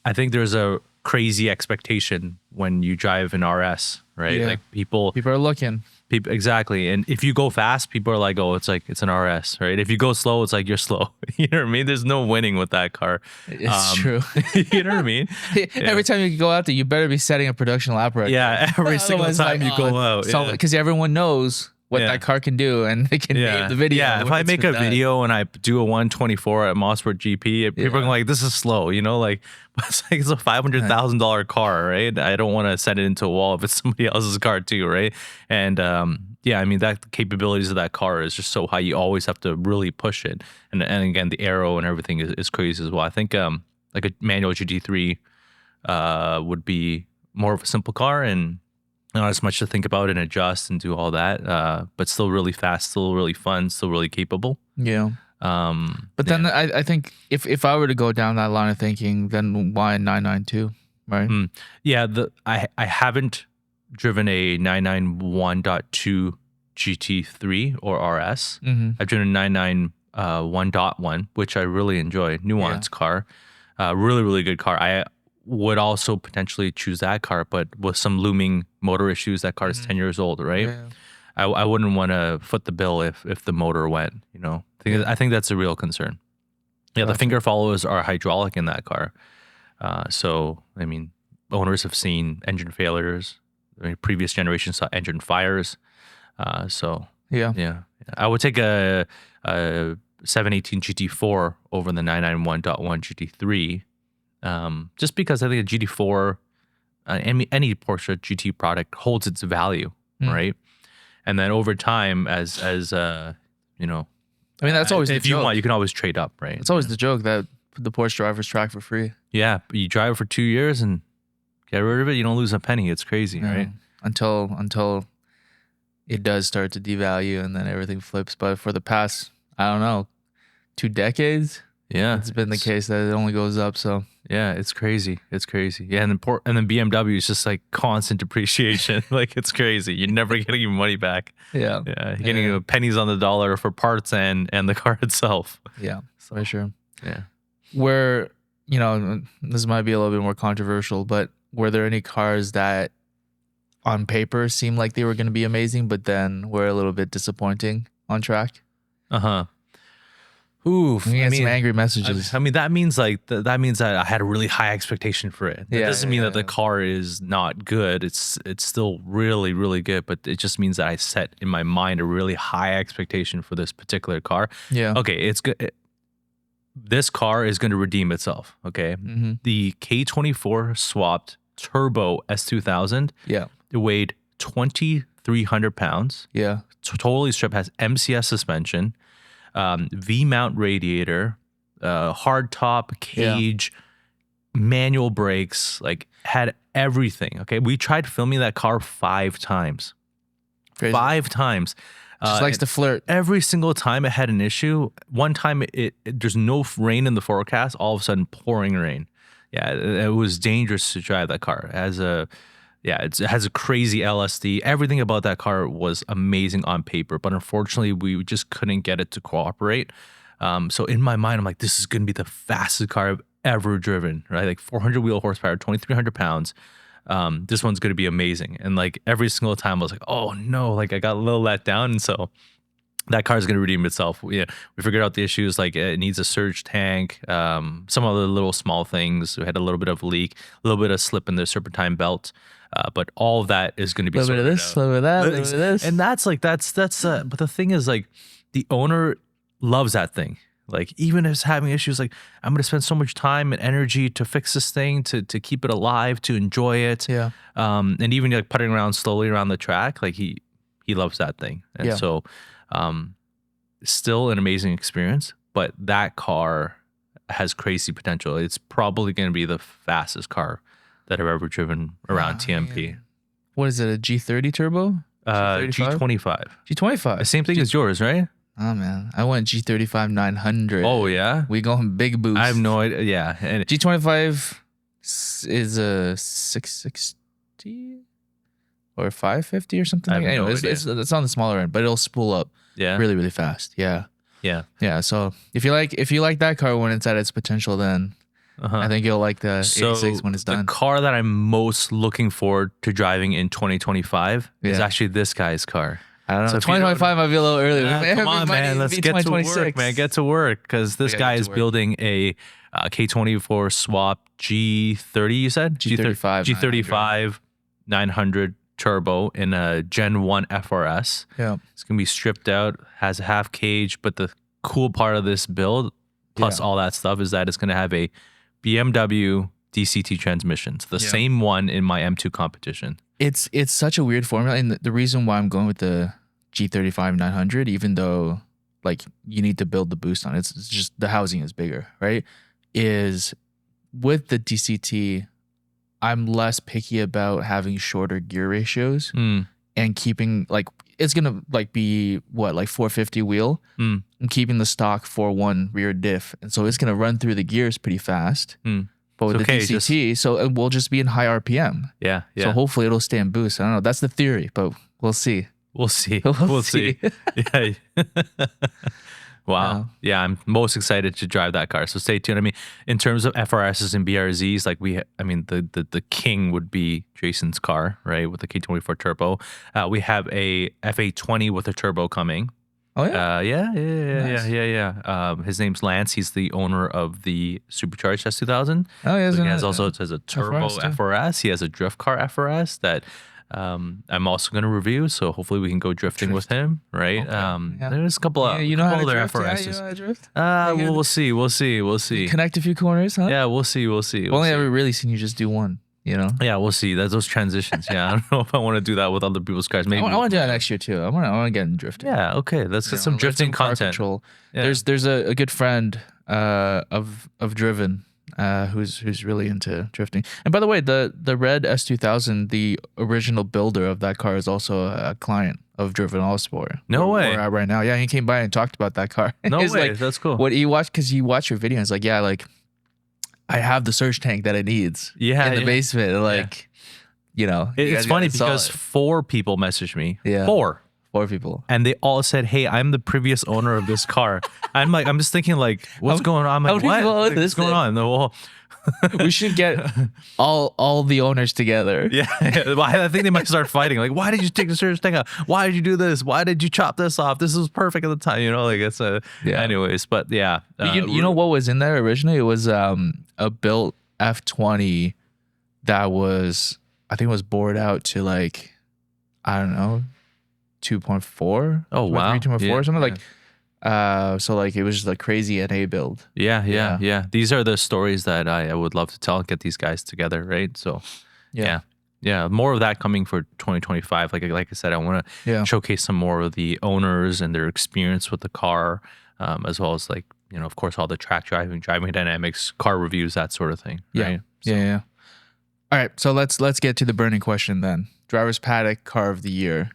I think there's a crazy expectation when you drive an RS, right? Yeah. Like people are looking. People, exactly. And if you go fast, people are like, oh, it's an RS, right? If you go slow, it's like you're slow. You know what I mean? There's no winning with that car. It's true. You know what I mean? Every time you go out there, you better be setting a production lap record. Yeah, every single time you go out. Because everyone knows what that car can do, and they can name the video. Yeah, if I make a video and I do a 124 at Mosport GP, people are like, this is slow, you know, like, it's a $500,000 car, right? I don't want to send it into a wall if it's somebody else's car too, right? And I mean, that the capabilities of that car is just so high. You always have to really push it. And again, the aero and everything is crazy as well. I think like a manual GT3 would be more of a simple car and not as much to think about and adjust and do all that, but still really fast, still really fun, still really capable. Yeah. But then I think if I were to go down that line of thinking, then why a 992, right? Yeah, I haven't driven a 991.2 GT3 or RS. I've driven a 991.1, which I really enjoy. Nuanced car, really, really good car. I would also potentially choose that car, but with some looming motor issues, that car is 10 years old, right? Yeah. I wouldn't want to foot the bill if the motor went, you know. I think that's a real concern. Yeah, the finger followers are hydraulic in that car. So, I mean, owners have seen engine failures. I mean, previous generations saw engine fires. Yeah. I would take a 718 GT4 over the 991.1 GT3. Just because I think a GT4, any Porsche GT product holds its value, right? And then over time, as you know, I mean, that's always if you want, you can always trade up, right? It's always the joke that the Porsche drivers track for free. Yeah, but you drive it for 2 years and get rid of it, you don't lose a penny. It's crazy, right? Until it does start to devalue and then everything flips. But for the past, I don't know, 2 decades. Yeah, it's been the case that it only goes up. So yeah, it's crazy. It's crazy. Yeah, and then BMW is just like constant depreciation. Like, it's crazy. You're never getting your money back. Yeah, you're getting pennies on the dollar for parts and the car itself. Yeah, for sure. Yeah, where, you know, this might be a little bit more controversial, but were there any cars that on paper seemed like they were going to be amazing, but then were a little bit disappointing on track? Oof, we get some angry messages. I mean, that means like that means that I had a really high expectation for it. That doesn't mean that the car is not good. It's still really, really good, but it just means that I set in my mind a really high expectation for this particular car. Yeah. Okay, it's good. This car is going to redeem itself. Okay. The K24 swapped turbo S2000. Yeah. It weighed 2,300 pounds. Yeah. Totally stripped. Has MCS suspension. V-mount radiator, hard top, cage, manual brakes, like had everything. Okay, we tried filming that car 5 times. Crazy. 5 times. Just likes to flirt. Every single time it had an issue. One time there's no rain in the forecast. All of a sudden, pouring rain. Yeah, it was dangerous to drive that car. It has a crazy LSD. Everything about that car was amazing on paper, but unfortunately, we just couldn't get it to cooperate. So in my mind, I'm like, this is going to be the fastest car I've ever driven, right? Like 400 wheel horsepower, 2,300 pounds. This one's going to be amazing. And like every single time, I was like, oh no, like I got a little let down. And so that car is going to redeem itself. We figured out the issues, like it needs a surge tank, some other little small things. We had a little bit of leak, a little bit of slip in the serpentine belt. But all of that is going to be a little bit of this, a little bit of that, a little bit of this. And that's but the thing is, like, the owner loves that thing. Like even if it's having issues, like I'm gonna spend so much time and energy to fix this thing, to keep it alive, to enjoy it. Yeah. And even like putting around slowly around the track, like he loves that thing. And Yeah. so still an amazing experience, but that car has crazy potential. It's probably gonna be the fastest car that I've ever driven around TMP. Man. What is it? A G30 turbo? G25. G25. The same thing as yours, right? Oh man, I went G35 900. Oh yeah. We going big boost. I have no idea. Yeah. And G25 is a 660 or 550 or something. I have no Anyway, idea. it's on the smaller end, but it'll spool up yeah. really, really fast. Yeah. Yeah. Yeah. So if you like that car when it's at its potential, then I think you'll like the 86 when it's done. The car that I'm most looking forward to driving in 2025 is Yeah. actually this guy's car. I don't know. So if you don't- 2025 might be a little early. Come on, man. Let's get to work, man. Get to work, because this Yeah, guy get is to work. building a K24 swap G30. You said G35 G35 900 turbo in a Gen 1 FRS. Yeah. It's gonna be stripped out, has a half cage, but the cool part of this build, plus Yeah. all that stuff, is that it's gonna have a BMW DCT transmissions, the same one in my M2 competition. It's such a weird formula, and the reason why I'm going with the G35 900, even though like you need to build the boost on it, it's just the housing is bigger, right? Is with the DCT, I'm less picky about having shorter gear ratios and keeping like it's gonna like be what like 450 wheel. I'm keeping the stock 4.1 rear diff, and so it's gonna run through the gears pretty fast. But with the DCT, so it will just be in high RPM. Yeah. So hopefully it'll stay in boost. I don't know. That's the theory, but we'll see. We'll see. We'll see. Yeah. Wow. Yeah, I'm most excited to drive that car. So stay tuned. I mean, in terms of FRSs and BRZs, like the king would be Jason's car, right? With the K24 turbo. We have a F820 with a turbo coming. Oh yeah. Yeah. His name's Lance. He's the owner of the supercharged S2000. Oh yeah. So he has also has a turbo FRS too. FRS. He has a drift car FRS that I'm also going to review. So hopefully we can go drifting with him, right? Okay. There's a couple of you know how to other drift? Yeah, FRSs. you know how to drift? We'll see. Connect a few corners, huh? Yeah, we'll see. I've only ever really seen you just do one. You know. Yeah, we'll see. That's those transitions. Yeah, I don't know if I want to do that with other people's cars. Maybe I want to do that next year too. I want to get in drifting. Yeah, okay. Let's get some drifting car content. Control. Yeah. There's a good friend of Driven who's really into drifting. And by the way, the red S2000, the original builder of that car, is also a client of Driven All Sport. No way. Where we're at right now. Yeah, he came by and talked about that car. No He's way. like, That's cool. What he watched, because he watched your video and he's like, yeah, like I have the surge tank that it needs in the basement. Like, you know, It's funny because 4 people messaged me. Yeah. 4 people. And they all said, "Hey, I'm the previous owner of this car." I'm just thinking like, what's going on? I'm like, how many people what? own Like, this what's going thing? on? Well, We should get all the owners together. yeah. Well, I think they might start fighting. Like, why did you take the surge tank out? Why did you do this? Why did you chop this off? This was perfect at the time. You know, like it's a. Yeah. Anyways, but yeah. You know what was in there originally? It was a built F20 that was, I think it was bored out to like, I don't know, 2.4. Oh, wow. 2.4 Yeah, or something like. So like it was just like crazy NA build. Yeah. These are the stories that I would love to tell. Get these guys together, right? So, yeah. More of that coming for 2025. Like I said, I want to showcase some more of the owners and their experience with the car, as well as like, you know, of course, all the track driving dynamics, car reviews, that sort of thing. Yeah. Right? Yeah. All right, so let's get to the burning question then. Driver's Paddock Car of the Year.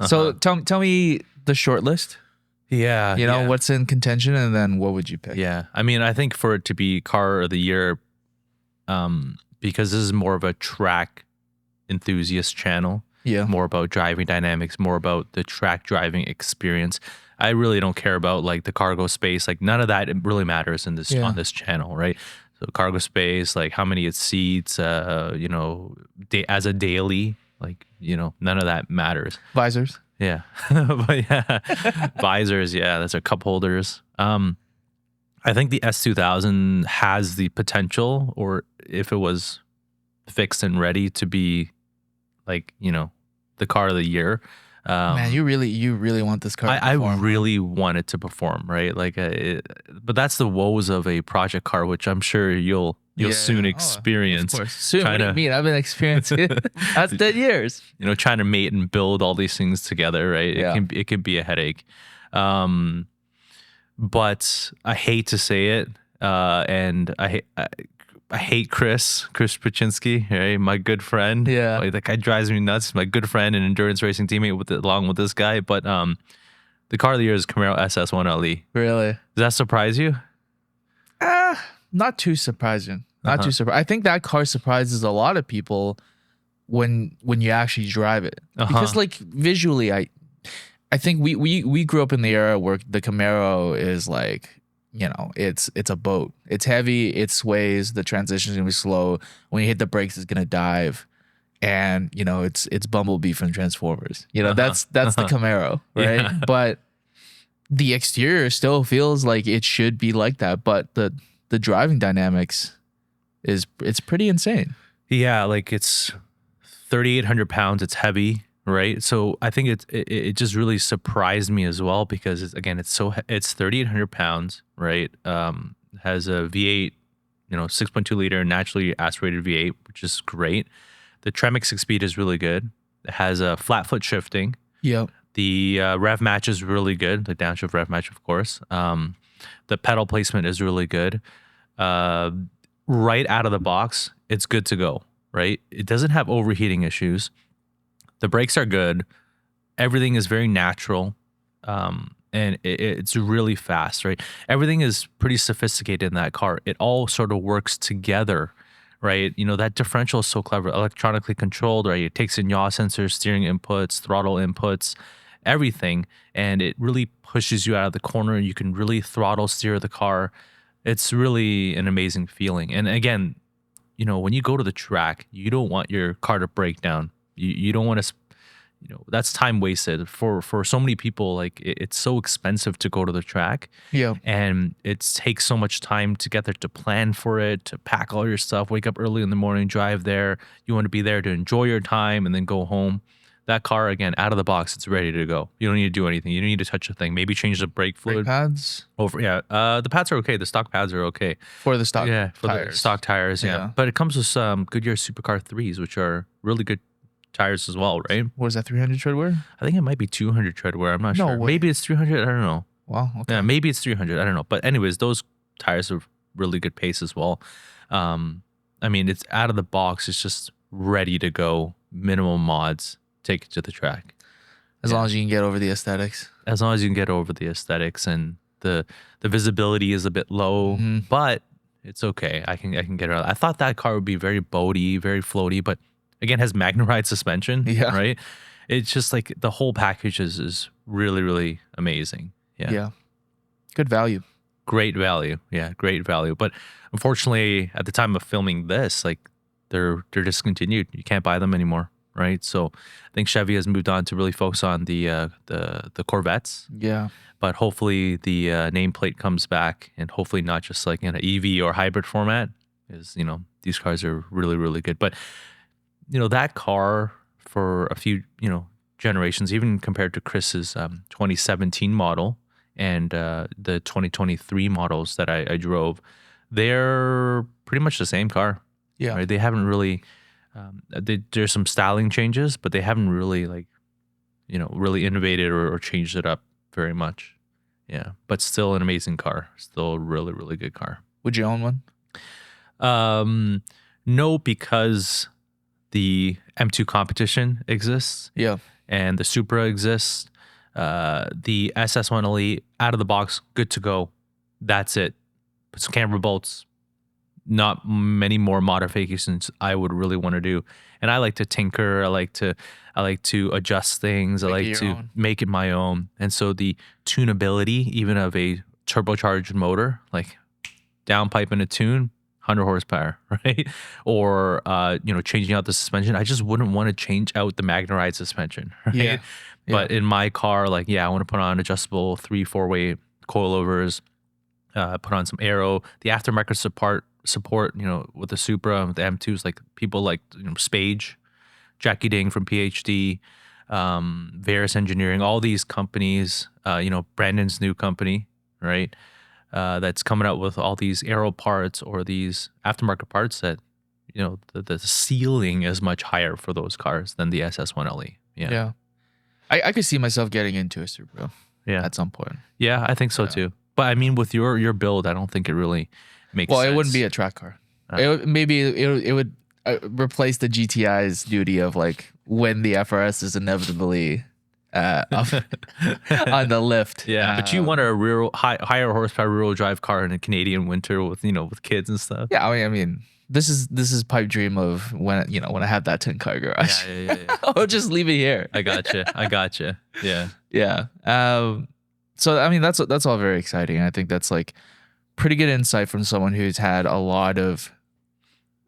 So tell me the short list. Yeah. You know, what's in contention, and then what would you pick? Yeah. I mean, I think for it to be car of the year, because this is more of a track enthusiast channel. Yeah. More about driving dynamics, more about the track driving experience. I really don't care about like the cargo space. Like none of that really matters in this on this channel, right? So cargo space, like how many it seats, you know, as a daily, like, you know, none of that matters. Visors. Yeah. But yeah, visors. Yeah. That's our cup holders. I think the S2000 has the potential, or if it was fixed and ready to be like, you know, the car of the year. Man, you really want this car to I perform, huh? really want it to perform, right? Like, but that's the woes of a project car, which I'm sure you'll soon Oh, experience. of course. Soon. What Trying do you to- mean? I've been experiencing it past 10 years. Trying to mate and build all these things together, right? Yeah. It can be a headache. But I hate to say it, and I hate Chris Paczynski, right? My good friend. Yeah. Like, that guy drives me nuts. My good friend and endurance racing teammate along with this guy. But the car of the year is Camaro SS1 LE. Really? Does that surprise you? Not too surprising. Not Uh-huh. too surprising. I think that car surprises a lot of people when you actually drive it. Because like visually, I think we grew up in the era where the Camaro is like, it's a boat. It's heavy, it sways, the transition's gonna be slow. When you hit the brakes, it's gonna dive. And it's Bumblebee from Transformers. That's the Camaro, right? Yeah. But the exterior still feels like it should be like that. But the driving dynamics it's pretty insane. Yeah, like, it's 3,800 pounds. It's heavy, right? So I think it just really surprised me as well, because it's 3,800 pounds, right? Has a V8, 6.2 liter naturally aspirated V8, which is great. The Tremec 6-speed is really good. It has a flat foot shifting. Yep. The rev match is really good. The downshift rev match, of course. The pedal placement is really good. Right out of the box, it's good to go, right? It doesn't have overheating issues. The brakes are good. Everything is very natural. And it's really fast, right? Everything is pretty sophisticated in that car. It all sort of works together, right? That differential is so clever, electronically controlled, right? It takes in yaw sensors, steering inputs, throttle inputs, everything. And it really pushes you out of the corner. You can really throttle steer the car. It's really an amazing feeling. And again, when you go to the track, you don't want your car to break down. You don't want to, that's time wasted for so many people. Like, it's so expensive to go to the track. Yeah. And it takes so much time to get there, to plan for it, to pack all your stuff, wake up early in the morning, drive there. You want to be there to enjoy your time and then go home. That car, again, out of the box, it's ready to go. You don't need to do anything. You don't need to touch a thing. Maybe change the brake Brake fluid. pads The pads are okay. The stock pads are okay. for the stock For tires. the stock tires, yeah. Yeah. But it comes with some Goodyear Supercar 3s, which are really good tires as well, right? What is that, 300 tread wear? I think it might be 200 tread wear. I'm not No sure. way. Maybe it's 300. I don't know. Wow. Okay. Yeah, maybe it's 300. I don't know. But anyways, those tires are really good pace as well. I mean, it's out of the box. It's just ready to go. Minimal mods. Take it to the track. As long as you can get over the aesthetics. As long as you can get over the aesthetics, and the visibility is a bit low, Mhm. but it's okay. I can get around. I thought that car would be very boaty, very floaty, but again, has Magnaride suspension. Yeah. Right. It's just like the whole package is really, really amazing. Yeah. Good value. Great value. Yeah, great value. But unfortunately, at the time of filming this, like, they're discontinued. You can't buy them anymore, right? So I think Chevy has moved on to really focus on the Corvettes. Yeah. But hopefully the nameplate comes back, and hopefully not just like in an EV or hybrid format, because these cars are really, really good. But that car for a few generations, even compared to Chris's 2017 model and the 2023 models that I drove, they're pretty much the same car. Yeah. Right? They haven't really. There's some styling changes, but they haven't really really innovated or changed it up very much. Yeah, but still an amazing car. Still a really, really good car. Would you own one? No, because the M2 competition exists. Yeah. And the Supra exists. The SS1 Elite, out of the box, good to go. That's it. Put some camber bolts. Not many more modifications I would really want to do. And I like to tinker. I like to adjust things. I Make it like your to own. make it my own. And so the tunability, even of a turbocharged motor, like downpipe and a tune, 100 horsepower, right? Or changing out the suspension. I just wouldn't want to change out the Magnaride suspension, right? Yeah. But in my car, I want to put on adjustable 3-4-way coilovers, put on some aero, the aftermarket support, with the Supra, with the M2s, like people like Spage, Jackie Ding from PhD, Varus Engineering, all these companies, Brandon's new company, right? That's coming out with all these aero parts or these aftermarket parts that, the ceiling is much higher for those cars than the SS1LE. Yeah. I could see myself getting into a Subaru at some point. Yeah, I think so too. But I mean, with your build, I don't think it really makes sense. Well, it wouldn't be a track car. It would replace the GTI's duty of like when the FRS is inevitably up on the lift. Yeah, but you want a higher horsepower rear-wheel drive car in a Canadian winter with with kids and stuff. Yeah, I mean, this is pipe dream of when I have that 10-car garage. Yeah. I'll just leave it here. I gotcha. Yeah. Yeah. So I mean, that's all very exciting. I think that's like pretty good insight from someone who's had a lot of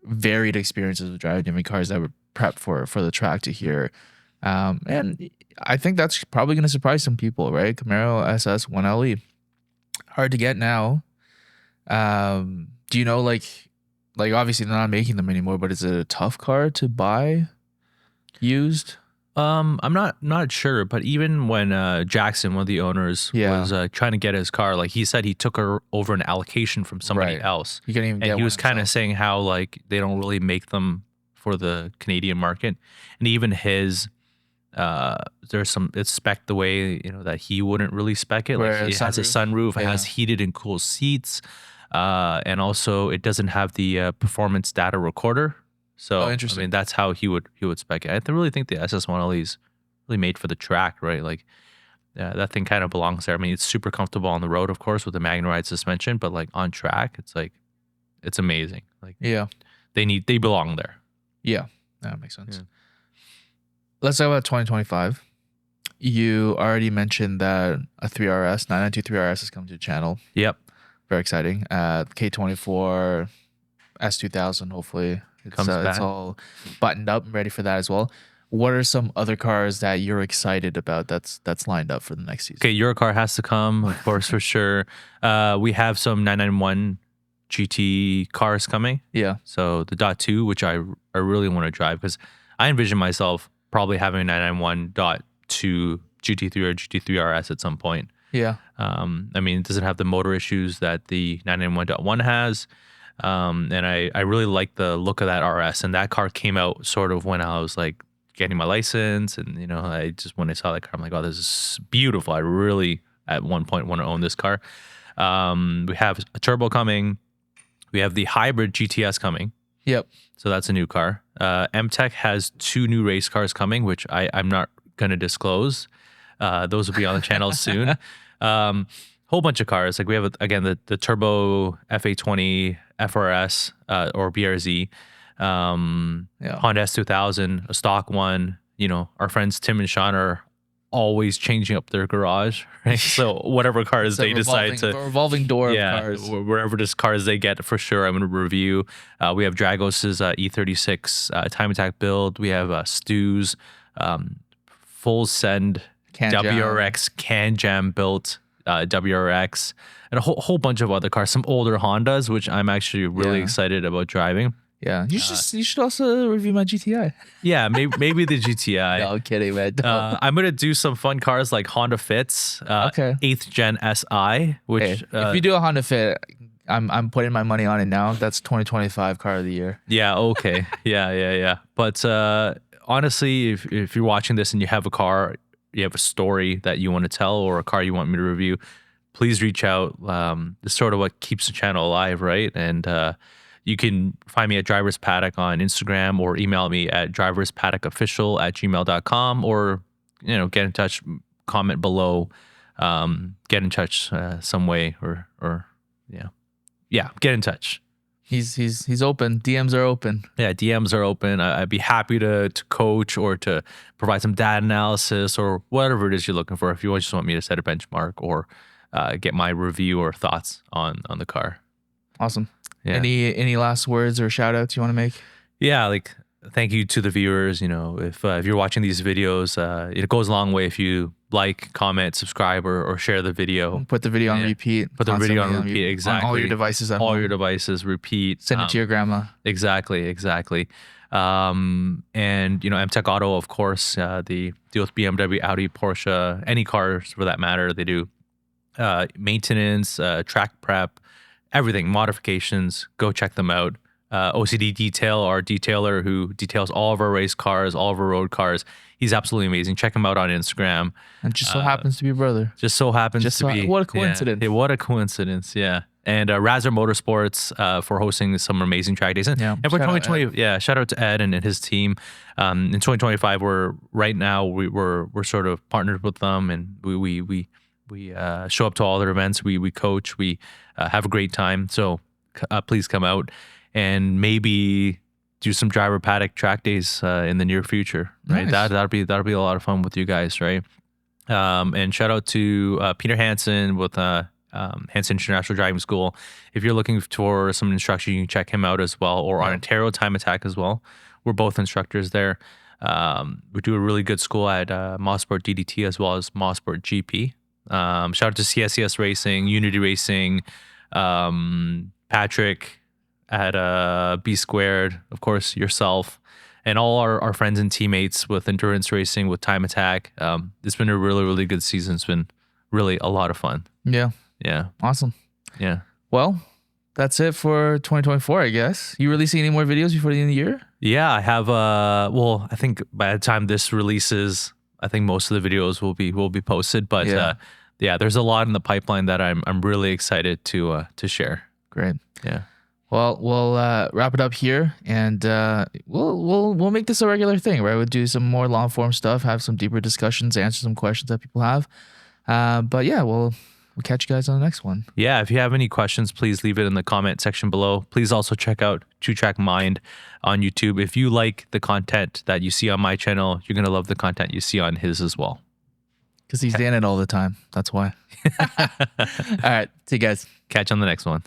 varied experiences with driving different cars that were prepped for the track to hear. And I think that's probably going to surprise some people, right? Camaro SS 1LE, hard to get now. Do you know like obviously they're not making them anymore, but is it a tough car to buy used? I'm not sure, but even when Jackson, one of the owners, was trying to get his car, like he said he took her over an allocation from somebody else. You can't even get and he was kind of saying how like they don't really make them for the Canadian market, and even his there's it's spec the way that he wouldn't really spec it. Like it has a sunroof, it has heated and cool seats, and also it doesn't have the performance data recorder. So I mean, that's how he would spec it. I really think the SS1LE is really made for the track, right? Like that thing kind of belongs there. I mean, it's super comfortable on the road, of course, with the Magnaride suspension, but like on track, it's amazing. Like they belong there. Yeah, that makes sense. Yeah. Let's talk about 2025. You already mentioned that a 3RS, 992 3RS is coming to the channel. Yep. Very exciting. K24, S2000, hopefully. It's all buttoned up and ready for that as well. What are some other cars that you're excited about that's lined up for the next season? Okay, your car has to come, of course, for sure. We have some 991 GT cars coming. Yeah. So the .2, which I really want to drive because I envision myself probably having a 991.2 GT3 or GT3 RS at some point. Yeah. I mean, it doesn't have the motor issues that the 991.1 has. And I really like the look of that RS, and that car came out sort of when I was like getting my license, and when I saw that car, I'm like, oh, this is beautiful. I really at one point want to own this car. We have a turbo coming. We have the hybrid GTS coming. Yep. So that's a new car. MTech has 2 new race cars coming, which I'm not going to disclose. Those will be on the channel soon. Whole bunch of cars. Like we have again the turbo FA20 FRS or BRZ, Honda S2000, a stock one. Our friends Tim and Sean are always changing up their garage, right? So whatever cars they decide to revolving door of cars, wherever this cars they get, for sure I'm going to review. We have Dragos's E36 time attack build. We have Stu's full send WRX can jam built WRX, and a whole bunch of other cars, some older Hondas, which I'm actually really excited about driving. Yeah, you should also review my GTI. Yeah, maybe the GTI. No, I'm kidding, man. I'm gonna do some fun cars like Honda Fits, 8th Gen SI. Which if you do a Honda Fit, I'm putting my money on it now. That's 2025 car of the year. Yeah. Okay. Yeah. But honestly, if you're watching this and you have a car, you have a story that you want to tell, or a car you want me to review, please reach out. It's sort of what keeps the channel alive, right? And you can find me at Drivers Paddock on Instagram, or email me at driverspaddockofficial@gmail.com, or get in touch, comment below, get in touch some way, or get in touch. He's open. DMs are open. Yeah, DMs are open. I'd be happy to coach or to provide some data analysis or whatever it is you're looking for. If you just want me to set a benchmark or get my review or thoughts on the car. Awesome. Yeah. Any last words or shout outs you want to make? Yeah, like thank you to the viewers. If you're watching these videos, it goes a long way if you like, comment, subscribe, or share the video. Put the video on repeat. Put the video on repeat, exactly. On all your devices at all home. your devices, repeat. Send it to your grandma. Exactly. And MTech Auto, of course, the deal with BMW, Audi, Porsche, any cars for that matter. They do maintenance, track prep, everything, modifications. Go check them out. OCD Detail, our detailer who details all of our race cars, all of our road cars. He's absolutely amazing. Check him out on Instagram. And just so happens to be a brother. Just so happens to be. What a coincidence. Yeah, what a coincidence. Yeah. And Razor Motorsports for hosting some amazing track days. And for 2020, shout out to Ed and his team. In 2025, we're sort of partnered with them, and we show up to all their events. We coach. We have a great time. So please come out and maybe do some driver paddock track days in the near future. Right, nice. that'll be a lot of fun with you guys. Right, and shout out to Peter Hansen with Hansen International Driving School. If you're looking for some instruction, you can check him out as well, or on Ontario Time Attack as well. We're both instructors there. We do a really good school at Mosport DDT as well as Mosport GP. Shout out to CSCS Racing, Unity Racing, Patrick at B Squared, of course, yourself, and all our friends and teammates with Endurance Racing, with Time Attack. It's been a really, really good season. It's been really a lot of fun. Yeah. Yeah. Awesome. Yeah. Well, that's it for 2024, I guess. You releasing any more videos before the end of the year? Yeah, I have. I think by the time this releases, I think most of the videos will be posted. But there's a lot in the pipeline that I'm really excited to share. Great. Yeah. Well, we'll wrap it up here, and we'll make this a regular thing, right? We'll do some more long form stuff, have some deeper discussions, answer some questions that people have. But yeah, we'll catch you guys on the next one. Yeah, if you have any questions, please leave it in the comment section below. Please also check out Two Track Mind on YouTube. If you like the content that you see on my channel, you're going to love the content you see on his as well. Because he's in it all the time. That's why. All right. See you guys. Catch you on the next one.